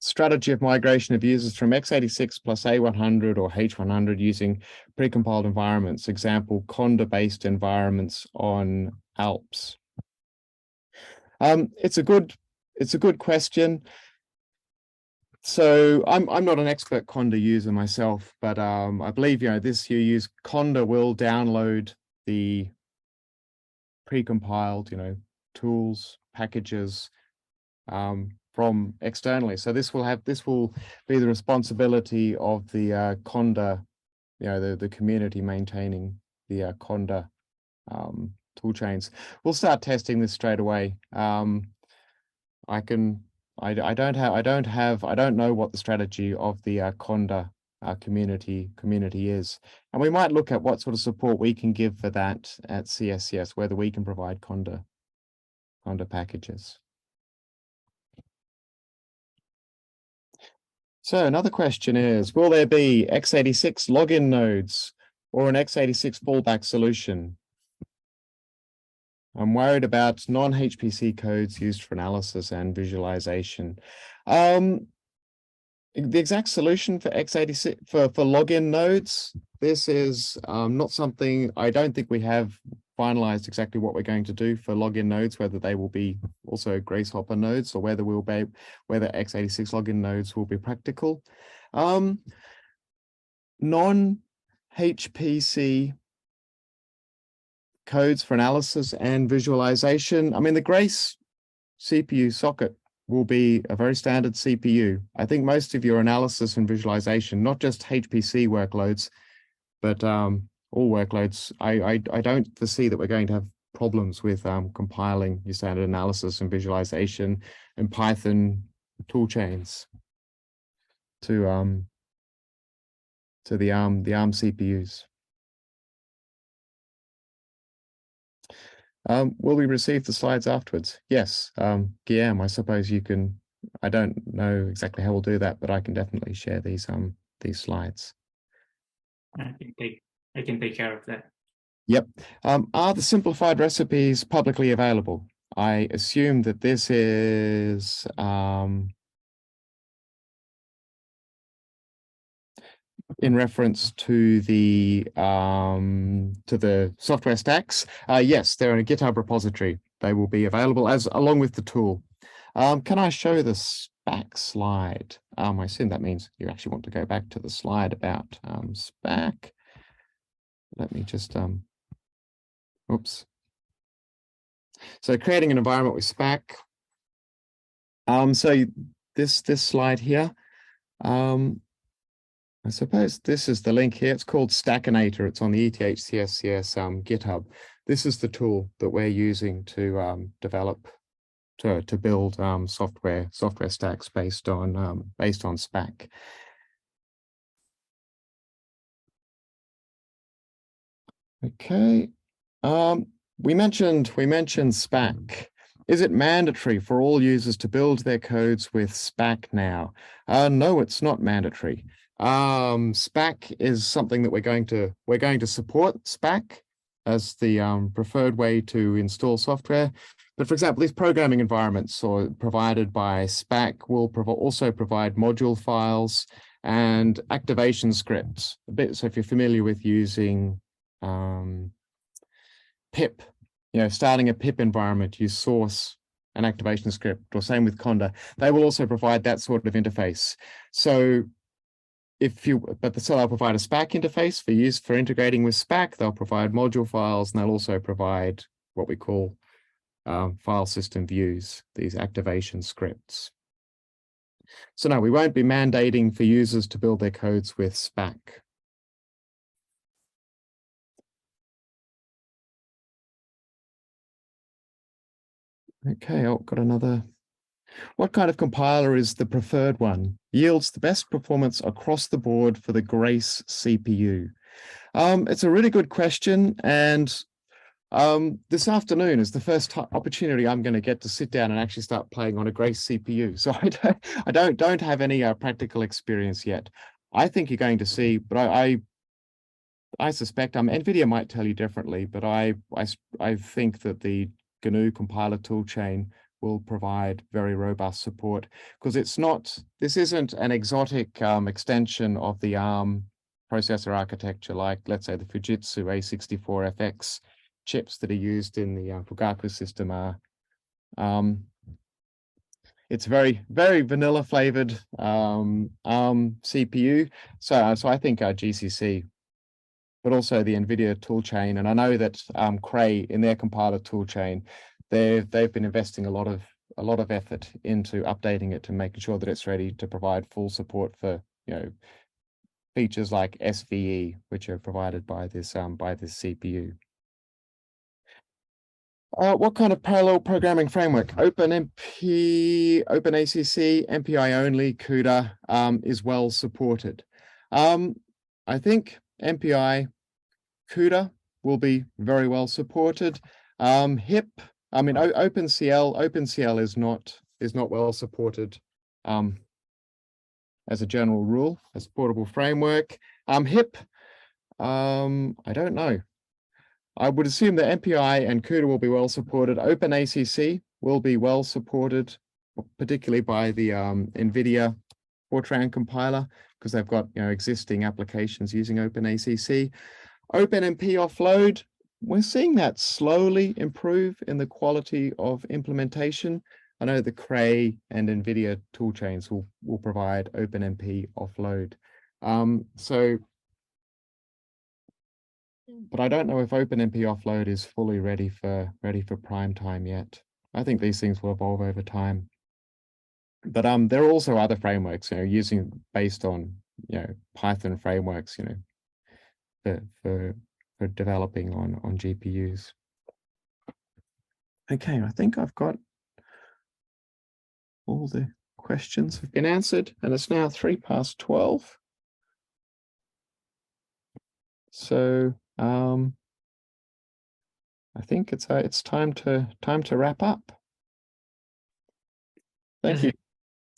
strategy of migration of users from x86 plus A100 or H100 using precompiled environments, example, Conda-based environments on Alps? It's a good question. So I'm not an expert Conda user myself, but I believe Conda will download the precompiled, tools, packages from externally. So this will be the responsibility of the Conda, the community maintaining the Conda tool chains. We'll start testing this straight away. I don't know what the strategy of the Conda community is, and we might look at what sort of support we can give for that at CSCS, whether we can provide Conda packages. So another question is, will there be x86 login nodes or an x86 fallback solution? I'm worried about non-HPC codes used for analysis and visualization. The exact solution for x86 for login nodes, this is not something, I don't think we have finalized exactly what we're going to do for login nodes, whether they will be also Grace-Hopper nodes or whether x86 login nodes will be practical. Non-HPC codes for analysis and visualization. I mean, the Grace CPU socket will be a very standard CPU. I think most of your analysis and visualization, not just HPC workloads, but all workloads, I don't foresee that we're going to have problems with compiling your standard analysis and visualization and Python tool chains to the ARM CPUs. Will we receive the slides afterwards? Yes. Guillaume, I suppose you can. I don't know exactly how we'll do that, but I can definitely share these slides. I can take care of that. Yep. Are the simplified recipes publicly available? I assume that this is in reference to the software stacks. Yes, they're in a GitHub repository. They will be available along with the tool. Can I show the SPAC slide? I assume that means you actually want to go back to the slide about SPAC. Let me just oops. So creating an environment with SPAC. So this slide here. I suppose this is the link here. It's called Stackinator. It's on the ETH-CSCS GitHub. This is the tool that we're using to develop, to build software stacks based on SPAC. Okay. We mentioned SPAC. Is it mandatory for all users to build their codes with SPAC now? No, it's not mandatory. SPAC is something that we're going to support SPAC as the preferred way to install software. But for example, these programming environments provided by SPAC will also provide module files and activation scripts. So if you're familiar with using pip, starting a pip environment, you source an activation script, or same with Conda. They will also provide that sort of interface. So they'll provide a SPAC interface for integrating with SPAC. They'll provide module files, and they'll also provide what we call file system views, these activation scripts. So no, we won't be mandating for users to build their codes with SPAC. Okay, got another. What kind of compiler is the preferred one? Yields the best performance across the board for the Grace CPU? It's a really good question, and this afternoon is the first opportunity I'm going to get to sit down and actually start playing on a Grace CPU. So I don't have any practical experience yet. I think you're going to see, but I suspect NVIDIA might tell you differently, but I think that the GNU compiler toolchain will provide very robust support, because this isn't an exotic extension of the ARM processor architecture, like let's say the Fujitsu A64FX chips that are used in the Fugaku system are. It's very vanilla flavored ARM CPU. So I think GCC, but also the NVIDIA toolchain, and I know that Cray in their compiler toolchain, they've been investing a lot of effort into updating it to making sure that it's ready to provide full support for features like SVE, which are provided by this CPU. What kind of parallel programming framework? OpenMP, OpenACC, MPI only, CUDA is well supported. I think MPI, CUDA will be very well supported. HIP, I mean, OpenCL is not well supported as a general rule, as a portable framework. HIP, I don't know. I would assume that MPI and CUDA will be well supported. OpenACC will be well supported, particularly by the NVIDIA Fortran compiler, because they've got existing applications using OpenACC. OpenMP offload, we're seeing that slowly improve in the quality of implementation. I know the Cray and NVIDIA toolchains will provide OpenMP offload. But I don't know if OpenMP offload is fully ready for prime time yet. I think these things will evolve over time. But there are also other frameworks, based on Python frameworks, for developing on GPUs. Okay, I think I've got all the questions have been answered, and it's now 12:03. So I think it's time to wrap up. Thank you.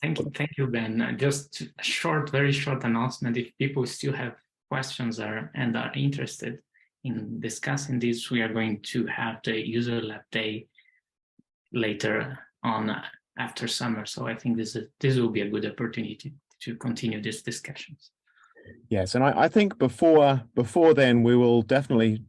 Thank you, Ben. Just a very short announcement. If people still have questions and are interested in discussing this, we are going to have the user lab day later on after summer. So I think this will be a good opportunity to continue these discussions. Yes, and I think before then we will definitely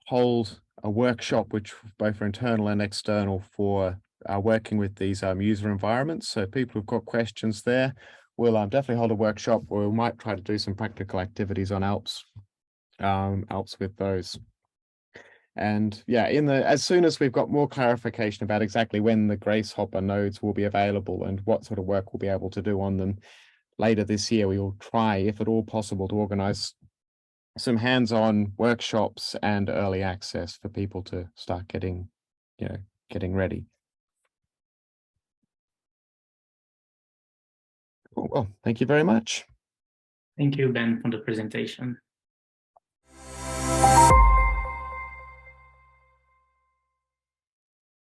hold a workshop, which both for internal and external, for working with these user environments. So people who've got questions there, we'll definitely hold a workshop, or we might try to do some practical activities on Alps with those. And yeah, as soon as we've got more clarification about exactly when the Grace-Hopper nodes will be available and what sort of work we'll be able to do on them later this year, we will try, if at all possible, to organize some hands-on workshops and early access for people to start getting ready. Cool. Well, thank you very much. Thank you, Ben, for the presentation.